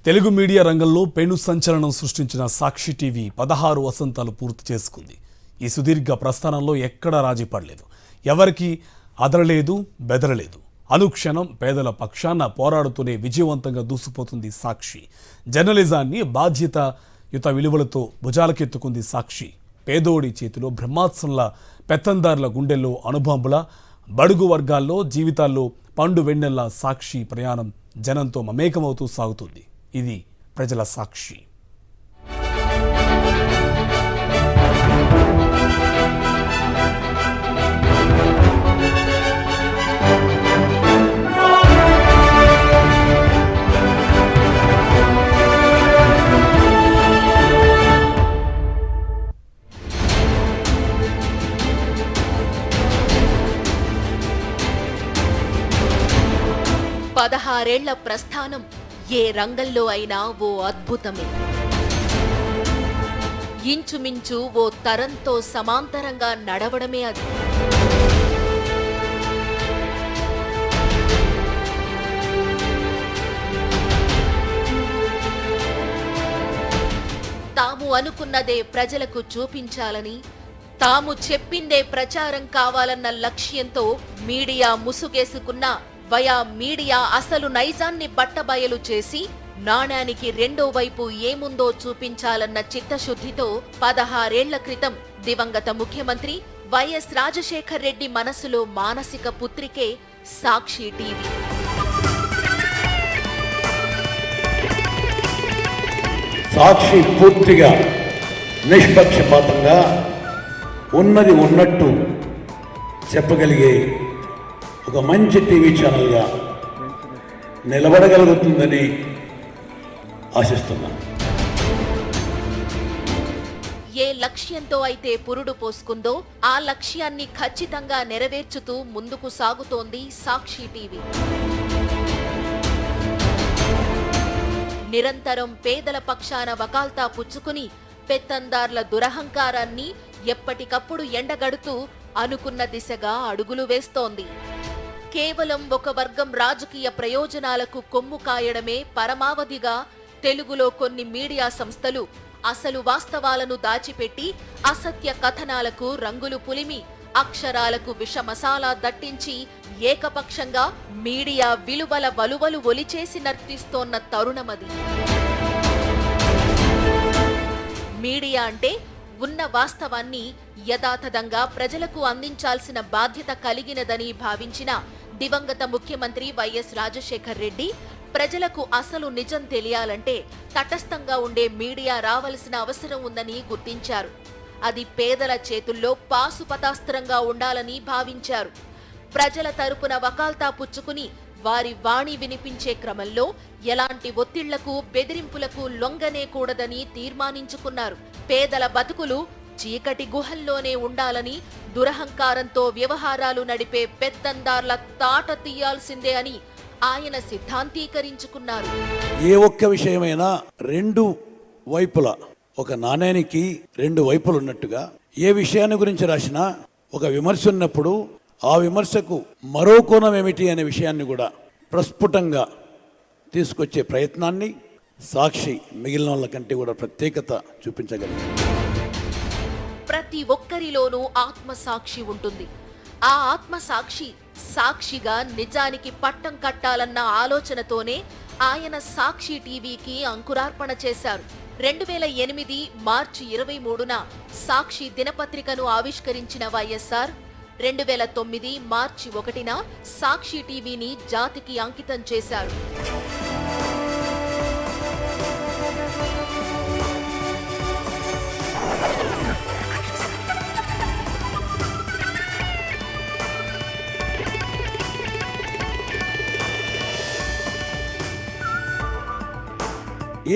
Telugu media రంగంలో పెను సంచలనం సృష్టించిన సాక్షి టీవీ 16 వసంతాలు పూర్తి చేసుకుంది. ఈ సుదీర్ఘ ప్రస్థానంలో ఎక్కడా రాజీ పడలేదు, ఎవరికి అదరలేదు, బెదరలేదు. అనుక్షణం పేదల పక్షాన పోరాడుతూనే విజయవంతంగా దూసుకుపోతుంది సాక్షి. జర్నలిజాన్ని బాధ్యతాయుత విలువలతో భుజాలకెత్తుకుంది సాక్షి. పేదోడి చేతిలో బ్రహ్మాస్త్రంలా, పెత్తందారుల గుండెల్లో అణుబాంబులా, బడుగు వర్గాల్లో జీవితాల్లో పండు వెన్నెల్లా సాక్షి ప్రయాణం జనంతో మమేకమవుతూ సాగుతుంది. ఇది ప్రజల సాక్షి. పదహారేళ్ల ప్రస్థానం ఏ రంగంలో అయినా ఓ అద్భుతమే. ఇంచుమించు ఓ తరంతో సమాంతరంగా నడవడమే అది. తాము అనుకున్నదే ప్రజలకు చూపించాలని, తాము చెప్పిందే ప్రచారం కావాలన్న లక్ష్యంతో మీడియా ముసుగేసుకున్న వయా మీడియా అసలు నైజాన్ని బట్టబయలు చేసి నాణానికి రెండో వైపు ఏముందో చూపించాలన్న చిత్తశుద్ధితో 16 ఏళ్ల క్రితం దివంగత ముఖ్యమంత్రి వైఎస్ రాజశేఖర్ రెడ్డి మనసులో మానసిక పుత్రికే సాక్షి టీవీ. సాక్షి పూర్తిగా నిష్పక్షపాతంగా ఉన్నది ఉన్నట్టు చెప్పగలిగే ఒక మంచి టీవీ ఛానల్గా నిలబడగలుగుతుందని ఆశిస్తున్నాను. ఏ లక్ష్యంతో అయితే పురుడు పోసుకుందో ఆ లక్ష్యాన్ని ఖచ్చితంగా నెరవేర్చుతూ ముందుకు సాగుతోంది సాక్షి టీవీ. నిరంతరం పేదల పక్షాన వకాల్తా పుచ్చుకుని పెత్తందార్ల దురహంకారాన్ని ఎప్పటికప్పుడు ఎండగడుతూ అనుకున్న దిశగా అడుగులు వేస్తోంది. కేవలం ఒక వర్గం రాజకీయ ప్రయోజనాలకు కొమ్ము కాయడమే పరమావధిగా తెలుగులో కొన్ని మీడియా సంస్థలు అసలు వాస్తవాలను దాచిపెట్టి అసత్య కథనాలకు రంగులు పులిమి అక్షరాలకు విష మసాలా దట్టించి ఏకపక్షంగా మీడియా విలువల వలువలు ఒలిచేసి నర్తిస్తోన్న తరుణమది. మీడియా అంటే ఉన్న వాస్తవాన్ని యథాతథంగా ప్రజలకు అందించాల్సిన బాధ్యత కలిగినదని భావించిన దివంగత ముఖ్యమంత్రి వైఎస్ రాజశేఖర్ రెడ్డి ప్రజలకు అసలు నిజం తెలియాలంటే తటస్థంగా ఉండే మీడియా రావలసిన అవసరం ఉందని గుర్తించారు. అది పేదల చేతుల్లో పాసుపతాస్త్రంగా ఉండాలని భావించారు. ప్రజల తరపున వకాల్తా పుచ్చుకుని వారి వాణి వినిపించే క్రమంలో ఎలాంటి ఒత్తిళ్లకు బెదిరింపులకు లొంగనే కూడదని తీర్మానించుకున్నారు. పేదల బతుకులు చీకటి గుహల్లోనే ఉండాలని, దురహంకారంతో వ్యవహారాలు నడిపే పెత్తందార్ల తాట తీయాల్సిందే అని ఆయన సిద్ధాంతీకరించుకున్నారు. ఏ ఒక్క విషయమైనా రెండు వైపులా, ఒక నాణేనికి రెండు వైపులు ఉన్నట్టుగా ఏ విషయాన్ని గురించి రాసినా ఒక విమర్శ ఉన్నప్పుడు ఆ విమర్శకు మరో కోణం ఏమిటి అనే విషయాన్ని కూడా ప్రస్ఫుటంగా తీసుకొచ్చే ప్రయత్నాన్ని సాక్షి మిగిలిన వాళ్ళ కంటే కూడా ప్రత్యేకత చూపించగలిగింది. ప్రతి ఒక్కరిలోనూ ఆత్మసాక్షి ఉంటుంది. ఆ ఆత్మసాక్షి సాక్షిగా నిజానికి పట్టం కట్టాలన్న ఆలోచనతోనే ఆయన సాక్షి టీవీకి అంకురార్పణ చేశారు. 2008 మార్చి 23న సాక్షి దినపత్రికను ఆవిష్కరించిన వైఎస్ఆర్ 2009 మార్చి 1న సాక్షి టీవీని జాతికి అంకితం చేశారు.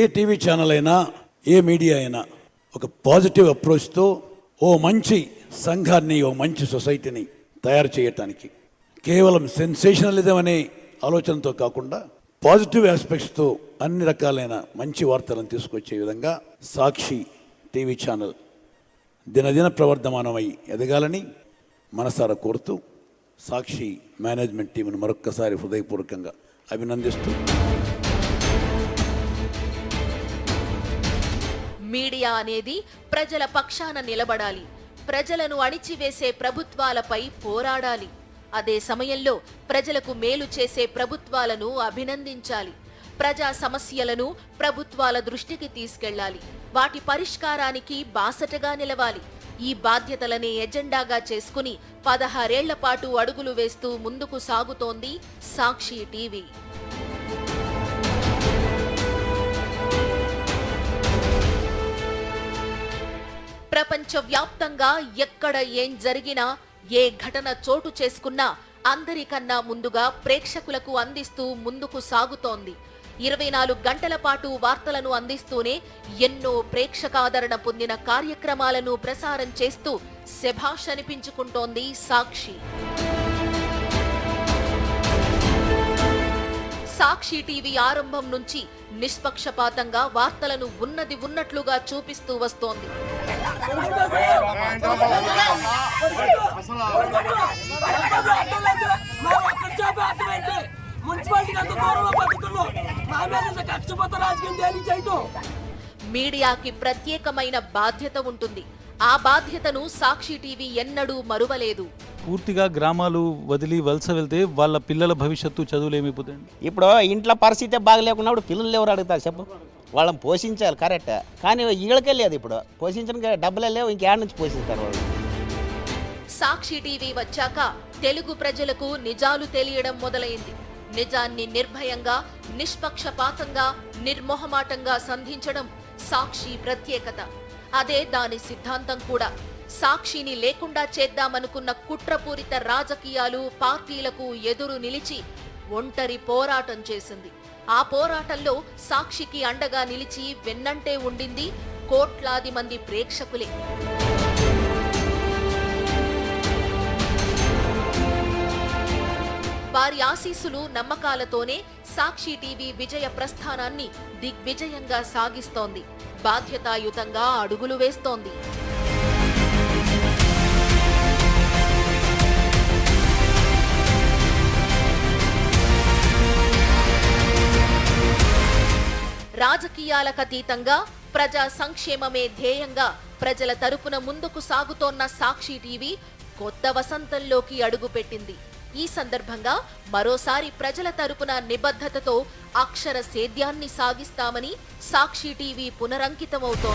ఏ టీవీ ఛానల్ అయినా, ఏ మీడియా అయినా ఒక పాజిటివ్ అప్రోచ్తో ఓ మంచి సంఘాన్ని, ఓ మంచి సొసైటీని తయారు చేయటానికి, కేవలం సెన్సేషనలిజం అనే ఆలోచనతో కాకుండా పాజిటివ్ ఆస్పెక్ట్స్తో అన్ని రకాలైన మంచి వార్తలను తీసుకొచ్చే విధంగా సాక్షి టీవీ ఛానల్ దినదిన ప్రవర్ధమానమై ఎదగాలని మనసారా కోరుతూ సాక్షి మేనేజ్మెంట్ టీంను మరొక్కసారి హృదయపూర్వకంగా అభినందిస్తూ మీడియా అనేది ప్రజల పక్షాన నిలబడాలి, ప్రజలను అణిచివేసే ప్రభుత్వాలపై పోరాడాలి. అదే సమయంలో ప్రజలకు మేలు చేసే ప్రభుత్వాలను అభినందించాలి. ప్రజా సమస్యలను ప్రభుత్వాల దృష్టికి తీసుకెళ్లాలి, వాటి పరిష్కారానికి బాసటగా నిలవాలి. ఈ బాధ్యతలనే ఎజెండాగా చేసుకుని 16 ఏళ్ల పాటు అడుగులు వేస్తూ ముందుకు సాగుతోంది సాక్షి టీవీ. ప్రపంచవ్యాప్తంగా ఎక్కడ ఏం జరిగినా, ఏ ఘటన చోటు చేసుకున్నా అందరికన్నా ముందుగా ప్రేక్షకులకు అందిస్తూ ముందుకు సాగుతోంది. 24 గంటల పాటు వార్తలను అందిస్తూనే ఎన్నో ప్రేక్షకాదరణ పొందిన కార్యక్రమాలను ప్రసారం చేస్తూ శభాష్ అనిపించుకుంటోంది సాక్షి. సాక్షి టీవీ ఆరంభం నుంచి నిష్పక్షపాతంగా వార్తలను ఉన్నది ఉన్నట్లుగా చూపిస్తూ వస్తోంది. మీడియాకి ప్రత్యేకమైన బాధ్యత ఉంటుంది. ఆ బాధ్యతను సాక్షి టీవీ ఎన్నడూ మరువలేదు. పూర్తిగా గ్రామాలు వదిలి వలస వెళ్తే వాళ్ళ పిల్లల భవిష్యత్తు చదువులు ఏమైపోతాయండి? ఇప్పుడు ఇంట్లో పరిస్థితి బాగలేకున్నప్పుడు పిల్లలు ఎవరు అడుగుతారు చెప్పు? వాళ్ళని పోషించాలి కరెక్ట్, కానీ వీళ్ళకే లేదు. ఇప్పుడు పోషించడానికి డబ్బులే లేవు, ఇంకేడ నుంచి పోషిస్తారు వాళ్ళు. సాక్షి టీవీ వచ్చాక తెలుగు ప్రజలకు నిజాలు తెలియడం మొదలైంది. నిజాన్ని నిర్భయంగా, నిష్పక్షపాతంగా, నిర్మోహమాటంగా సంధించడం సాక్షి ప్రత్యేకత. అదే దాని సిద్ధాంతం కూడా. సాక్షిని లేకుండా చేద్దామనుకున్న కుట్రపూరిత రాజకీయాలు, పార్టీలకు ఎదురు నిలిచి ఒంటరి పోరాటం చేసింది. ఆ పోరాటంలో సాక్షికి అండగా నిలిచి వెన్నంటే ఉండింది కోట్లాది మంది ప్రేక్షకులే. వారి ఆశీస్సులు, నమ్మకాలతోనే సాక్షి టీవీ విజయ ప్రస్థానాన్ని దిగ్విజయంగా సాగిస్తోంది, బాధ్యతాయుతంగా అడుగులు వేస్తోంది. రాజకీయాలకు అతీతంగా ప్రజా సంక్షేమమే ధ్యేయంగా ప్రజల తరపున ముందుకు సాగుతోన్న సాక్షి టీవీ కొత్త వసంతంలోకి అడుగుపెట్టింది. ఈ సందర్భంగా మరోసారి ప్రజల తరపున నిబద్ధతతో అక్షర సేద్యాన్ని సాగిస్తామని సాక్షి టీవీ పునరంకితమవుతోంది.